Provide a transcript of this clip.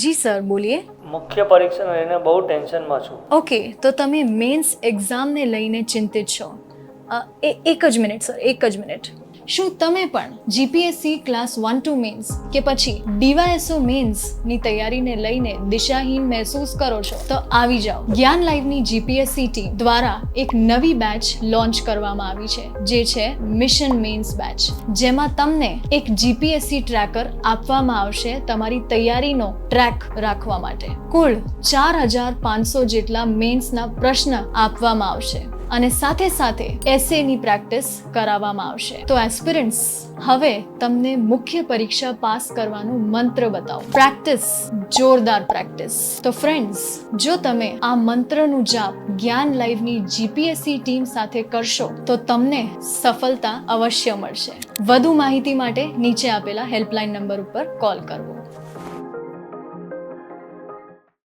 જી sir, બોલીએ. મુખ્ય પરીક્ષાને લઈને બહુ ટેન્શનમાં છું. ઓકે, તો તમે મેન્સ એક્ઝામને લઈને ચિંતિત છો. એક જ મિનિટ સર, એક જ મિનિટ. શું તમે પણ જીપીએસસી ક્લાસ 1-2 મેન્સ કે પછી ડીવાયએસઓ મેન્સની તૈયારીને લઈને દિશાહીન મહેસૂસ કરો છો? તો આવી જાઓ. જ્ઞાન લાઈવની જીપીએસસી ટીમ દ્વારા એક નવી બેચ લોન્ચ કરવામાં આવી છે, જે છે મિશન મેન્સ બેચ, જેમાં તમને એક જીપીએસસી ટ્રેકર આપવામાં આવશે તમારી તૈયારીનો ટ્રેક રાખવા માટે. કુલ 4500 જેટલા મેન્સના પ્રશ્ન આપવામાં આવશે અને સાથે સાથે એસેની પ્રેક્ટિસ કરાવવામાં આવશે. તો એસ્પિરન્ટ્સ, હવે તમને મુખ્ય પરીક્ષા પાસ કરવાનું મંત્ર બતાવો. પ્રેક્ટિસ, જોરદાર પ્રેક્ટિસ. તો ફ્રેન્ડ્સ, જો તમે આ મંત્રનું જાપ જ્ઞાન લાઈવની જીપીએસસી ટીમ સાથે કરશો તો તમને સફળતા અવશ્ય મળશે. વધુ માહિતી માટે નીચે આપેલા હેલ્પલાઇન નંબર ઉપર કોલ કરવો.